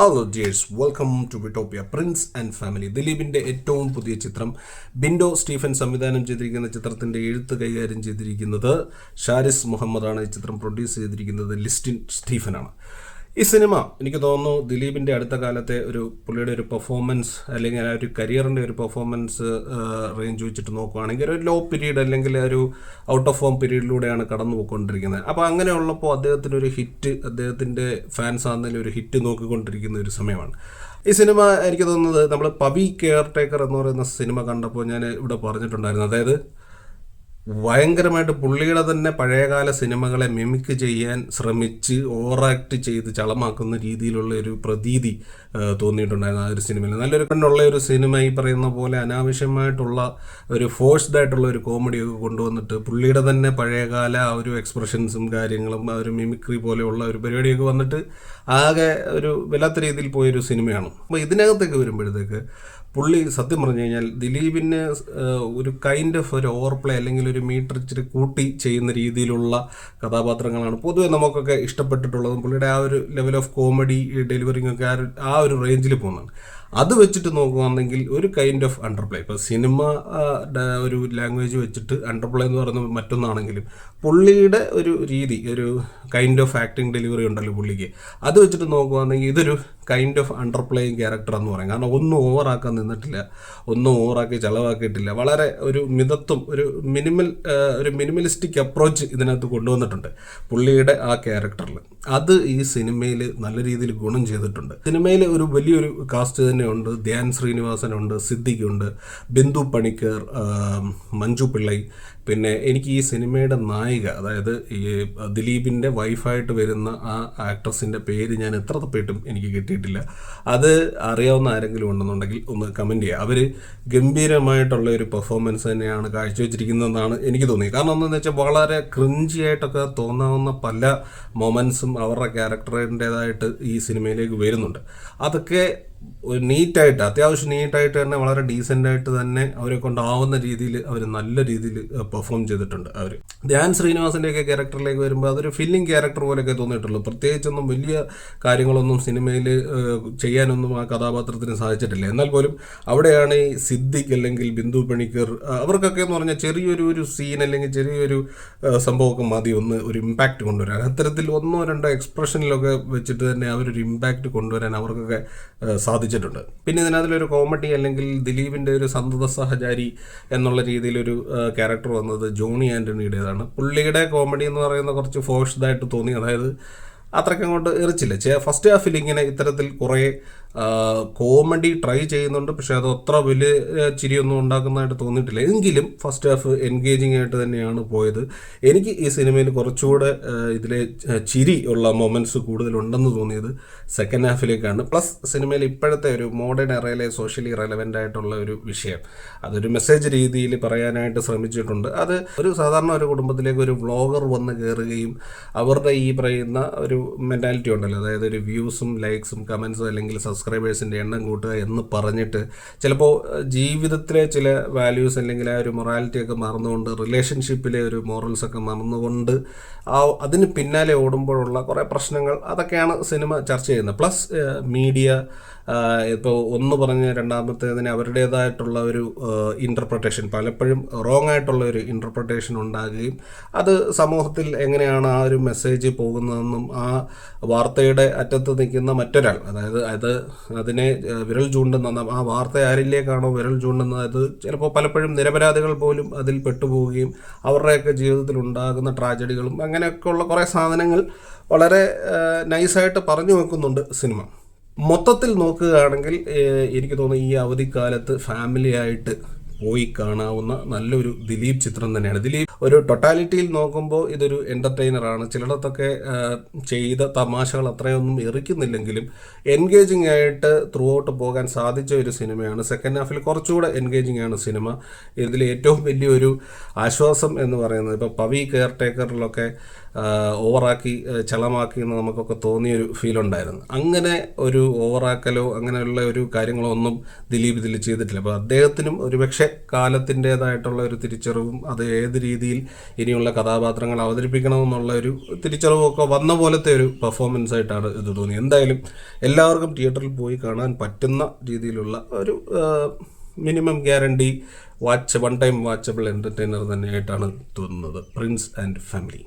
Hello dears, welcome to വിട്ടോപ്പിയ prince and family. ദിലീപിൻ്റെ ഏറ്റവും പുതിയ ചിത്രം ബിൻഡോ സ്റ്റീഫൻ സംവിധാനം ചെയ്തിരിക്കുന്ന ചിത്രത്തിൻ്റെ എഴുത്ത് കൈകാര്യം ചെയ്തിരിക്കുന്നത് ഷാരിസ് മുഹമ്മദാണ്. ഈ ചിത്രം പ്രൊഡ്യൂസ് ചെയ്തിരിക്കുന്നത് ലിസ്റ്റിൻ സ്റ്റീഫനാണ്. ഈ സിനിമ എനിക്ക് തോന്നുന്നു ദിലീപിൻ്റെ അടുത്ത കാലത്തെ പുള്ളിയുടെ ഒരു പെർഫോമൻസ് അല്ലെങ്കിൽ ആ ഒരു കരിയറിൻ്റെ ഒരു പെർഫോമൻസ് റേഞ്ച് വെച്ചിട്ട് നോക്കുകയാണെങ്കിൽ ഒരു ലോ പീരീഡ് അല്ലെങ്കിൽ ഒരു ഔട്ട് ഓഫ് ഫോം പീരീഡിലൂടെയാണ് കടന്നു പോയിക്കൊണ്ടിരിക്കുന്നത്. അപ്പോൾ അങ്ങനെയുള്ളപ്പോൾ അദ്ദേഹത്തിനൊരു ഹിറ്റ്, അദ്ദേഹത്തിൻ്റെ ഫാൻസ് ആണെങ്കിലും ഒരു ഹിറ്റ് നോക്കിക്കൊണ്ടിരിക്കുന്ന ഒരു സമയമാണ്. ഈ സിനിമ എനിക്ക് തോന്നുന്നത് നമ്മൾ പവി കെയർ ടേക്കർ എന്ന് പറയുന്ന സിനിമ കണ്ടപ്പോൾ ഞാൻ ഇവിടെ പറഞ്ഞിട്ടുണ്ടായിരുന്നു. അതായത് ഭയങ്കരമായിട്ട് പുള്ളിയുടെ തന്നെ പഴയകാല സിനിമകളെ മിമിക്ക് ചെയ്യാൻ ശ്രമിച്ച് ഓവറാക്ട് ചെയ്ത് ചളമാക്കുന്ന രീതിയിലുള്ള ഒരു പ്രതീതി തോന്നിയിട്ടുണ്ടായിരുന്നു ആ ഒരു സിനിമയിൽ. നല്ലൊരു കണ്ടുള്ള ഒരു സിനിമ, ഈ പറയുന്ന പോലെ അനാവശ്യമായിട്ടുള്ള ഒരു ഫോഴ്സ്ഡ് ആയിട്ടുള്ള ഒരു കോമഡിയൊക്കെ കൊണ്ടുവന്നിട്ട് പുള്ളിയുടെ തന്നെ പഴയകാല ആ ഒരു എക്സ്പ്രഷൻസും കാര്യങ്ങളും ആ ഒരു മിമിക്രി പോലെയുള്ള ഒരു പരിപാടിയൊക്കെ വന്നിട്ട് ആകെ ഒരു വല്ലാത്ത രീതിയിൽ പോയൊരു സിനിമയാണ്. അപ്പോൾ ഇതിനകത്തേക്ക് വരുമ്പോഴത്തേക്ക് പുള്ളി സത്യം പറഞ്ഞു കഴിഞ്ഞാൽ ദിലീപിന് ഒരു കൈൻഡ് ഓഫ് ഒരു ഓവർ പ്ലേ അല്ലെങ്കിൽ ഒരു മീറ്റർ ഇച്ചിരി കൂട്ടി ചെയ്യുന്ന രീതിയിലുള്ള കഥാപാത്രങ്ങളാണ് പൊതുവെ നമുക്കൊക്കെ ഇഷ്ടപ്പെട്ടിട്ടുള്ളതും. പുള്ളിയുടെ ആ ഒരു ലെവൽ ഓഫ് കോമഡി ഡെലിവറിങ് ഒക്കെ ആ ഒരു റേഞ്ചിൽ പോകുന്നതാണ്. അത് വെച്ചിട്ട് നോക്കുകയാണെങ്കിൽ ഒരു കൈൻഡ് ഓഫ് അണ്ടർപ്ലേ, ഇപ്പോൾ സിനിമ ഒരു ലാംഗ്വേജ് വെച്ചിട്ട് അണ്ടർപ്ലേ എന്ന് പറയുന്നത് മറ്റൊന്നാണെങ്കിലും പുള്ളിയുടെ ഒരു രീതി, ഒരു കൈൻഡ് ഓഫ് ആക്ടിങ് ഡെലിവറി ഉണ്ടല്ലോ പുള്ളിക്ക്, അത് വെച്ചിട്ട് നോക്കുകയാണെങ്കിൽ ഇതൊരു കൈൻഡ് ഓഫ് അണ്ടർപ്ലേയിങ് ക്യാരക്ടർ എന്ന് പറയും. കാരണം ഒന്നും ഓവറാക്കാൻ നിന്നിട്ടില്ല, ഒന്നും ഓവറാക്കി ചിലവാക്കിയിട്ടില്ല. വളരെ ഒരു മിതത്വം, ഒരു മിനിമലിസ്റ്റിക് അപ്രോച്ച് ഇതിനകത്ത് കൊണ്ടുവന്നിട്ടുണ്ട് പുള്ളിയുടെ ആ ക്യാരക്ടറിൽ. അത് ഈ സിനിമയിൽ നല്ല രീതിയിൽ ഗുണം ചെയ്തിട്ടുണ്ട്. സിനിമയിൽ ഒരു വലിയൊരു കാസ്റ്റ് തന്നെ ഉണ്ട്. ധ്യാൻ ശ്രീനിവാസനുണ്ട്, സിദ്ദിഖുണ്ട്, ബിന്ദു പണിക്കർ, മഞ്ജു പിള്ളൈ. പിന്നെ എനിക്ക് ഈ സിനിമയുടെ നായിക, അതായത് ഈ ദിലീപിൻ്റെ വൈഫായിട്ട് വരുന്ന ആ ആക്ട്രസിൻ്റെ പേര് ഞാൻ എത്ര തപ്പിയിട്ടും എനിക്ക് കിട്ടിയിട്ടില്ല. അത് അറിയാവുന്ന ആരെങ്കിലും ഉണ്ടെന്നുണ്ടെങ്കിൽ ഒന്ന് കമൻറ്റ് ചെയ്യുക. അവർ ഗംഭീരമായിട്ടുള്ള ഒരു പെർഫോമൻസ് തന്നെയാണ് കാഴ്ചവെച്ചിരിക്കുന്നതെന്നാണ് എനിക്ക് തോന്നിയത്. കാരണം എന്താണെന്ന് വെച്ചാൽ വളരെ ക്രിഞ്ചിയായിട്ടൊക്കെ തോന്നാവുന്ന പല മൊമെൻറ്റ്സും അവരുടെ ക്യാരക്ടറിൻ്റേതായിട്ട് ഈ സിനിമയിലേക്ക് വരുന്നുണ്ട്. അതൊക്കെ നീറ്റായിട്ട്, അത്യാവശ്യം നീറ്റായിട്ട് തന്നെ വളരെ ഡീസൻ്റായിട്ട് തന്നെ അവരെ കൊണ്ടാവുന്ന രീതിയിൽ അവർ നല്ല രീതിയിൽ പെർഫോം ചെയ്തിട്ടുണ്ട്. അവർ ധ്യാൻ ശ്രീനിവാസൻ്റെയൊക്കെ ക്യാരക്ടറിലേക്ക് വരുമ്പോൾ അതൊരു ഫില്ലിംഗ് ക്യാരക്ടർ പോലെയൊക്കെ തോന്നിയിട്ടുള്ളൂ. പ്രത്യേകിച്ചൊന്നും വലിയ കാര്യങ്ങളൊന്നും സിനിമയിൽ ചെയ്യാനൊന്നും ആ കഥാപാത്രത്തിന് സാധിച്ചിട്ടില്ല. എന്നാൽ പോലും അവിടെയാണ് ഈ സിദ്ദിഖ് അല്ലെങ്കിൽ ബിന്ദു പണിക്കർ, അവർക്കൊക്കെ എന്ന് പറഞ്ഞാൽ ചെറിയൊരു സീൻ അല്ലെങ്കിൽ ചെറിയൊരു സംഭവമൊക്കെ മതി ഒന്ന് ഒരു ഇമ്പാക്റ്റ് കൊണ്ടുവരാൻ. അത്തരത്തിൽ ഒന്നോ രണ്ടോ എക്സ്പ്രഷനിലൊക്കെ വെച്ചിട്ട് തന്നെ അവരൊരു ഇമ്പാക്റ്റ് കൊണ്ടുവരാൻ അവർക്കൊക്കെ സാധിച്ചിട്ടുണ്ട്. പിന്നെ ഇതിനകത്തിലൊരു കോമഡി അല്ലെങ്കിൽ ദിലീപിൻ്റെ ഒരു സന്തത സഹചാരി എന്നുള്ള രീതിയിലൊരു ക്യാരക്ടർ വന്നത് ജോണി ആൻ്റണിയുടേതാണ്. പുള്ളിയുടെ കോമഡി എന്ന് പറയുന്ന കുറച്ച് ഫോഴ്സ്ഡായിട്ട് തോന്നി. അതായത് അത്രയ്ക്ക് അങ്ങോട്ട് എറിച്ചില്ല. ഫസ്റ്റ് ഹാഫിൽ ഇങ്ങനെ ഇത്തരത്തിൽ കുറേ കോമഡി ട്രൈ ചെയ്യുന്നുണ്ട്, പക്ഷേ അത് അത്ര വലിയ ചിരിയൊന്നും ഉണ്ടാക്കുന്നതായിട്ട് തോന്നിയിട്ടില്ല. എങ്കിലും ഫസ്റ്റ് ഹാഫ് എൻഗേജിങ് ആയിട്ട് തന്നെയാണ് പോയത്. എനിക്ക് ഈ സിനിമയിൽ കുറച്ചുകൂടെ ഇതിലെ ചിരി ഉള്ള മൊമെൻറ്റ്സ് കൂടുതലുണ്ടെന്ന് തോന്നിയത് സെക്കൻഡ് ഹാഫിലേക്കാണ്. പ്ലസ് സിനിമയിൽ ഇപ്പോഴത്തെ ഒരു മോഡേൺ എറയിലെ സോഷ്യലി റെലവൻ്റ് ആയിട്ടുള്ള ഒരു വിഷയം, അതൊരു മെസ്സേജ് രീതിയിൽ പറയാനായിട്ട് ശ്രമിച്ചിട്ടുണ്ട്. അത് ഒരു സാധാരണ ഒരു കുടുംബത്തിലേക്ക് ഒരു വ്ളോഗർ വന്ന് കയറുകയും അവരുടെ ഈ പറയുന്ന ഒരു മെൻറ്റാലിറ്റി ഉണ്ടല്ലോ, അതായത് ഒരു വ്യൂസും ലൈക്സും കമൻസും അല്ലെങ്കിൽ സബ്സ്ക്രൈബേഴ്സിൻ്റെ എണ്ണം കൂട്ടുക എന്ന് പറഞ്ഞിട്ട് ചിലപ്പോൾ ജീവിതത്തിലെ ചില വാല്യൂസ് അല്ലെങ്കിൽ ആ ഒരു മൊറാലിറ്റിയൊക്കെ മറന്നുകൊണ്ട്, റിലേഷൻഷിപ്പിലെ ഒരു മോറൽസൊക്കെ മറന്നുകൊണ്ട് അതിന് പിന്നാലെ ഓടുമ്പോഴുള്ള കുറേ പ്രശ്നങ്ങൾ, അതൊക്കെയാണ് സിനിമ ചർച്ച ചെയ്യുന്നത്. പ്ലസ് മീഡിയ ഇപ്പോൾ ഒന്ന് പറഞ്ഞ് രണ്ടാമത്തേതിന് അവരുടേതായിട്ടുള്ള ഒരു ഇൻ്റർപ്രിട്ടേഷൻ, പലപ്പോഴും റോങ് ആയിട്ടുള്ള ഒരു ഇൻ്റർപ്രിട്ടേഷൻ ഉണ്ടാകുകയും അത് സമൂഹത്തിൽ എങ്ങനെയാണ് ആ ഒരു മെസ്സേജ് പോകുന്നതെന്നും ആ വാർത്തയുടെ അറ്റത്ത് നിൽക്കുന്ന മറ്റൊരാൾ, അതായത് അതിനെ വിരൽ ചൂണ്ടുന്ന ആ വാർത്ത ആരിലേക്കാണോ വിരൽ ചൂണ്ടുന്നത്, അത് ചിലപ്പോൾ പലപ്പോഴും നിരപരാധികൾ പോലും അതിൽ പെട്ടുപോവുകയും അവരുടെയൊക്കെ ജീവിതത്തിൽ ഉണ്ടാകുന്ന ട്രാജഡികളും അങ്ങനെയൊക്കെയുള്ള കുറേ സാധനങ്ങൾ വളരെ നൈസായിട്ട് പറഞ്ഞു വെക്കുന്നുണ്ട് സിനിമ. മൊത്തത്തിൽ നോക്കുകയാണെങ്കിൽ എനിക്ക് തോന്നുന്നു ഈ അവധിക്കാലത്ത് ഫാമിലിയായിട്ട് പോയി കാണാവുന്ന നല്ലൊരു ദിലീപ് ചിത്രം തന്നെയാണ്. ദിലീപ് ഒരു ടൊട്ടാലിറ്റിയിൽ നോക്കുമ്പോൾ ഇതൊരു എൻ്റർടൈനറാണ്. ചിലയിടത്തൊക്കെ ചെയ്ത തമാശകൾ അത്രയൊന്നും എറിക്കുന്നില്ലെങ്കിലും എൻഗേജിങ് ആയിട്ട് ത്രൂ ഔട്ട് പോകാൻ സാധിച്ച ഒരു സിനിമയാണ്. സെക്കൻഡ് ഹാഫിൽ കുറച്ചുകൂടെ എൻഗേജിങ് ആണ് സിനിമ. ഇതിൽ ഏറ്റവും വലിയൊരു ആശ്വാസം എന്ന് പറയുന്നത് ഇപ്പോൾ പവി കെയർ ടേക്കറിലൊക്കെ ഓവറാക്കി ചളമാക്കി എന്ന് നമുക്കൊക്കെ തോന്നിയൊരു ഫീലുണ്ടായിരുന്നു. അങ്ങനെ ഒരു ഓവറാക്കലോ അങ്ങനെയുള്ള ഒരു കാര്യങ്ങളോ ഒന്നും ദിലീപ് ഇതിൽ ചെയ്തിട്ടില്ല. അപ്പോൾ അദ്ദേഹത്തിനും ഒരുപക്ഷെ കാലത്തിൻ്റേതായിട്ടുള്ള ഒരു തിരിച്ചറിവും അത് ഏത് രീതിയിൽ ഇനിയുള്ള കഥാപാത്രങ്ങൾ അവതരിപ്പിക്കണമെന്നുള്ള ഒരു തിരിച്ചറിവും ഒക്കെ വന്ന പോലത്തെ ഒരു പെർഫോമൻസ് ആയിട്ടാണ് ഇത് തോന്നിയത്. എന്തായാലും എല്ലാവർക്കും തിയേറ്ററിൽ പോയി കാണാൻ പറ്റുന്ന രീതിയിലുള്ള ഒരു minimum guarantee one time watchable entertainer തന്നെയായിട്ടാണ് തോന്നുന്നത് പ്രിൻസ് ആൻഡ് ഫാമിലി.